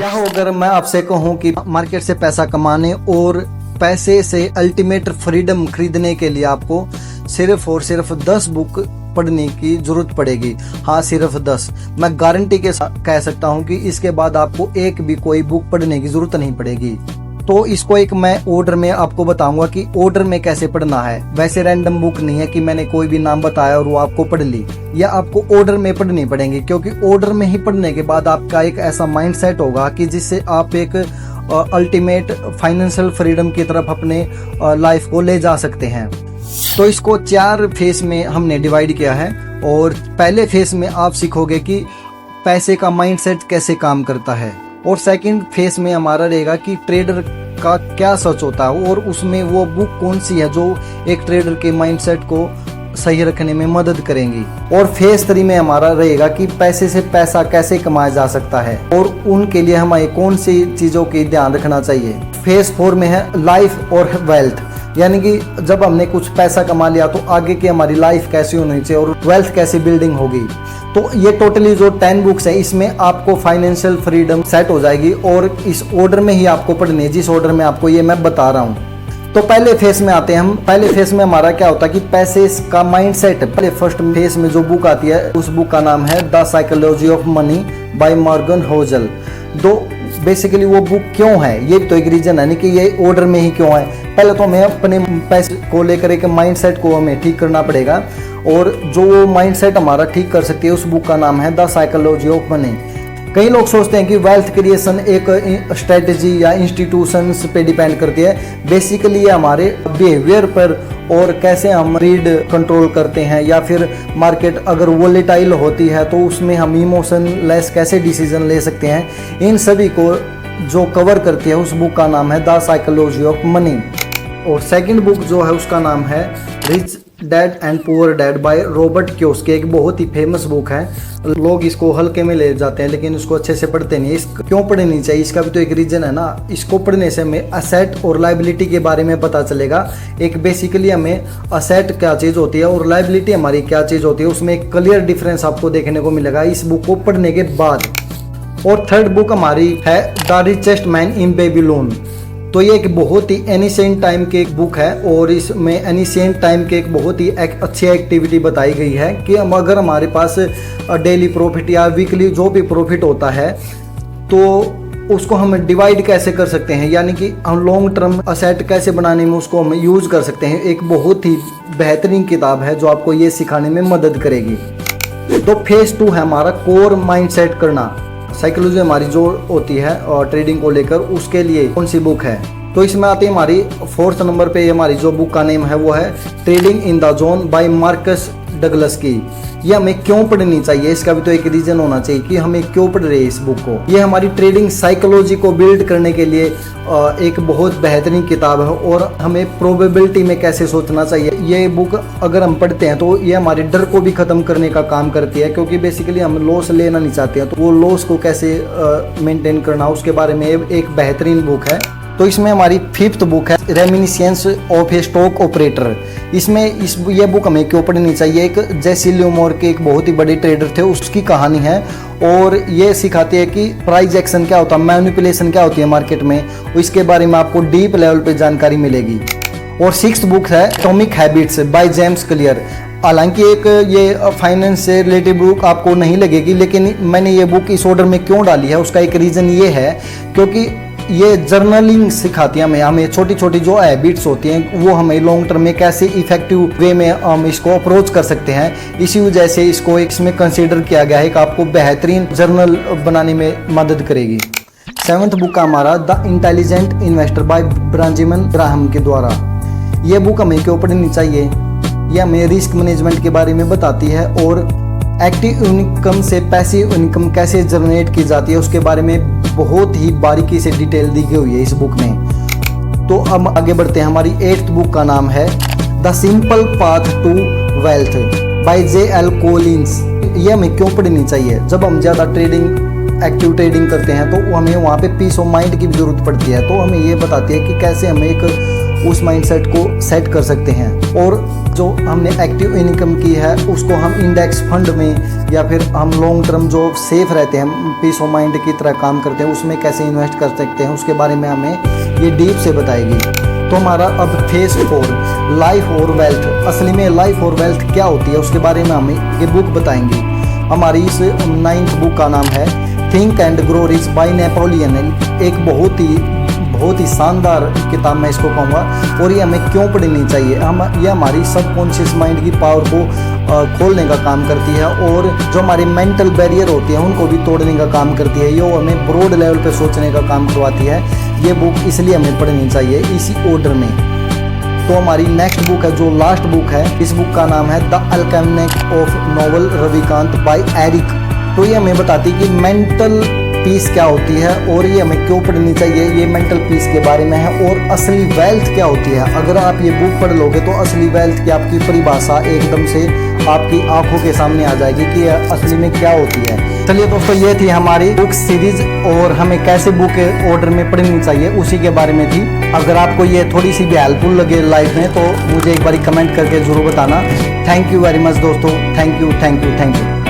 क्या हो अगर मैं आपसे कहूं कि मार्केट से पैसा कमाने और पैसे से अल्टीमेट फ्रीडम खरीदने के लिए आपको सिर्फ और सिर्फ 10 बुक पढ़ने की जरूरत पड़ेगी। हाँ, सिर्फ 10। मैं गारंटी के साथ कह सकता हूं कि इसके बाद आपको एक भी कोई बुक पढ़ने की जरूरत नहीं पड़ेगी। तो इसको एक मैं ऑर्डर में आपको बताऊंगा कि ऑर्डर में कैसे पढ़ना है। वैसे रैंडम बुक नहीं है कि मैंने कोई भी नाम बताया और वो आपको पढ़ ली, या आपको ऑर्डर में पढ़नी पड़ेंगी, क्योंकि ऑर्डर में ही पढ़ने के बाद आपका एक ऐसा माइंड सेट होगा कि जिससे आप एक अल्टीमेट फाइनेंशियल फ्रीडम की तरफ अपने लाइफ को ले जा सकते हैं। तो इसको 4 फेस में हमने डिवाइड किया है, और पहले फेस में आप सीखोगे कि पैसे का माइंड सेट कैसे काम करता है, और सेकंड फेस में हमारा रहेगा कि ट्रेडर का क्या सच होता है, और उसमें वो बुक कौन सी है जो एक ट्रेडर के माइंडसेट को सही रखने में मदद करेंगी। और फेस 3 में हमारा रहेगा कि पैसे से पैसा कैसे कमाया जा सकता है, और उनके लिए हमें कौन सी चीज़ों की ध्यान रखना चाहिए। फेस 4 में है लाइफ और वेल्थ, यानी कि जब हमने कुछ पैसा कमा लिया तो आगे की हमारी लाइफ कैसी होनी चाहिए और वेल्थ कैसी बिल्डिंग होगी। तो ये टोटली जो 10 बुक्स है, इसमें आपको फाइनेंशियल फ्रीडम सेट हो जाएगी, और इस ऑर्डर में ही आपको पढ़नी है जिस ऑर्डर में आपको ये मैं बता रहा हूँ। तो पहले फेस में आते हैं हम। पहले फेस में हमारा क्या होता है कि पैसे का माइंड सेट। पहले फर्स्ट फेस में जो बुक आती है उस बुक का नाम है the psychology of money by Morgan Housel. तो बेसिकली वो बुक क्यों है, ये तो एक रीजन है, नहीं कि ये ऑर्डर में ही क्यों है। पहले तो हमें अपने पैसे को लेकर एक माइंडसेट को हमें ठीक करना पड़ेगा, और जो वो माइंडसेट हमारा ठीक कर सकती है उस बुक का नाम है द साइकोलॉजी ऑफ मनी। कई लोग सोचते हैं कि वेल्थ क्रिएशन एक स्ट्रेटजी या इंस्टीट्यूशंस पे डिपेंड करती है। बेसिकली ये हमारे बिहेवियर पर, और कैसे हम रीड कंट्रोल करते हैं, या फिर मार्केट अगर वोलेटाइल होती है तो उसमें हम इमोशन लेस कैसे डिसीजन ले सकते हैं, इन सभी को जो कवर करती है उस बुक का नाम है द साइकोलॉजी ऑफ मनी। और सेकंड बुक जो है उसका नाम है rich dad and poor dad by Robert Kiyosaki. एक बहुत ही फेमस बुक है, लोग इसको हल्के में ले जाते हैं लेकिन इसको अच्छे से पढ़ते नहीं। इसको क्यों पढ़नी चाहिए, इसका भी तो एक रीजन है ना। इसको पढ़ने से हमें असेट और लायबिलिटी के बारे में पता चलेगा। एक बेसिकली हमें असेट क्या चीज़ होती है और लायबिलिटी हमारी क्या चीज़ होती है, उसमें एक क्लियर डिफरेंस आपको देखने को मिलेगा इस बुक को पढ़ने के बाद। और थर्ड बुक हमारी है the richest man in Babylon. तो ये एक बहुत ही एनिशिएंट टाइम की एक बुक है, और इसमें एनिशिएंट टाइम के एक बहुत ही अच्छी एक्टिविटी बताई गई है कि हम अगर हमारे पास डेली प्रॉफिट या वीकली जो भी प्रॉफिट होता है तो उसको हम डिवाइड कैसे कर सकते हैं, यानी कि हम लॉन्ग टर्म असेट कैसे बनाने में उसको हम यूज कर सकते हैं। एक बहुत ही बेहतरीन किताब है जो आपको ये सिखाने में मदद करेगी। तो फेज 2 है हमारा कोर माइंड सेट करना। साइकोलॉजी हमारी जो होती है और ट्रेडिंग को लेकर, उसके लिए कौन सी बुक है। तो इसमें आती है हमारी 4th नंबर पे हमारी जो बुक का नेम है वो है trading in the zone by Marcus Douglas की। ये हमें क्यों पढ़नी चाहिए, इसका भी तो एक रीजन होना चाहिए कि हमें क्यों पढ़ रहे हैं इस बुक को। ये हमारी ट्रेडिंग साइकोलॉजी को बिल्ड करने के लिए एक बहुत बेहतरीन किताब है, और हमें प्रोबेबिलिटी में कैसे सोचना चाहिए। ये बुक अगर हम पढ़ते हैं तो ये हमारे डर को भी ख़त्म करने का काम करती है, क्योंकि बेसिकली हम लॉस लेना नहीं चाहते हैं, तो वो लॉस को कैसे मेंटेन करना उसके बारे में एक बेहतरीन बुक है। तो इसमें हमारी 5th बुक है reminiscence of A stock operator. इसमें ये बुक हमें क्यों पढ़नी चाहिए। एक जेसी लिवमोर के एक बहुत ही बड़े ट्रेडर थे, उसकी कहानी है, और ये सिखाती है कि प्राइस एक्शन क्या होता है, मैनिपुलेशन क्या होती है मार्केट में, इसके बारे में आपको डीप लेवल पे जानकारी मिलेगी। और 6th बुक है atomic habits by James clear. हालांकि एक ये फाइनेंस से रिलेटेड बुक आपको नहीं लगेगी, लेकिन मैंने ये बुक इस ऑर्डर में क्यों डाली है उसका एक रीज़न ये है क्योंकि ये जर्नलिंग सिखाती है हमें छोटी छोटी जो हैबिट्स होती हैं वो हमें लॉन्ग टर्म में कैसे इफेक्टिव वे में हम इसको अप्रोच कर सकते हैं। इसी वजह से इसको इसमें कंसीडर किया गया है कि आपको बेहतरीन जर्नल बनाने में मदद करेगी। 7th बुक का हमारा the intelligent investor bye Benjamin Graham के द्वारा। ये बुक हमें क्यों पढ़नी चाहिए, ये हमें रिस्क मैनेजमेंट के बारे में बताती है, और एक्टिव इनकम से पैसिव इनकम कैसे जनरेट की जाती है उसके बारे में बहुत ही बारीकी से डिटेल दी गई हुई है इस बुक में। तो अब आगे बढ़ते हैं। हमारी 8th बुक का नाम है the simple path to wealth by J.L. Collins. ये हमें क्यों पढ़नी चाहिए, जब हम ज़्यादा एक्टिव ट्रेडिंग करते हैं तो हमें वहाँ पे पीस ऑफ माइंड की भी ज़रूरत पड़ती है। तो हमें ये बताती है कि कैसे हमें एक उस माइंडसेट को सेट कर सकते हैं। और जो हमने एक्टिव इनकम की है उसको हम इंडेक्स फंड में या फिर हम लॉन्ग टर्म जो सेफ रहते हैं, पीस ऑफ माइंड की तरह काम करते हैं, उसमें कैसे इन्वेस्ट कर सकते हैं, उसके बारे में हमें ये डीप से बताएगी। तो हमारा अब फेज 4 लाइफ और वेल्थ, असली में लाइफ और वेल्थ क्या होती है उसके बारे में हमें ये बुक बताएंगी। हमारी इस 9th बुक का नाम है think and grow rich by Napoleon. एक बहुत ही शानदार किताब मैं इसको कहूँगा। और ये हमें क्यों पढ़नी चाहिए, ये हमारी सबकॉन्शियस माइंड की पावर को खोलने का काम करती है और जो हमारी मेंटल बैरियर होती है उनको भी तोड़ने का काम करती है। ये हमें ब्रॉड लेवल पे सोचने का काम करवाती है। ये बुक इसलिए हमें पढ़नी चाहिए इसी ऑर्डर में। तो हमारी नेक्स्ट बुक है जो लास्ट बुक है, इस बुक का नाम है the alchemist of Naval Ravikant by Eric. तो ये हमें बताती है कि मेंटल पीस क्या होती है और ये हमें क्यों पढ़नी चाहिए, ये मेंटल पीस के बारे में है। और असली वेल्थ क्या होती है, अगर आप ये बुक पढ़ लोगे तो असली वेल्थ की आपकी परिभाषा एकदम से आपकी आंखों के सामने आ जाएगी कि असली में क्या होती है। चलिए दोस्तों, ये थी हमारी बुक सीरीज और हमें कैसे बुक ऑर्डर में पढ़नी चाहिए उसी के बारे में थी। अगर आपको ये थोड़ी सी भी हेल्पफुल लगे लाइफ में तो मुझे एक बार कमेंट करके जरूर बताना। थैंक यू वेरी मच दोस्तों, थैंक यू।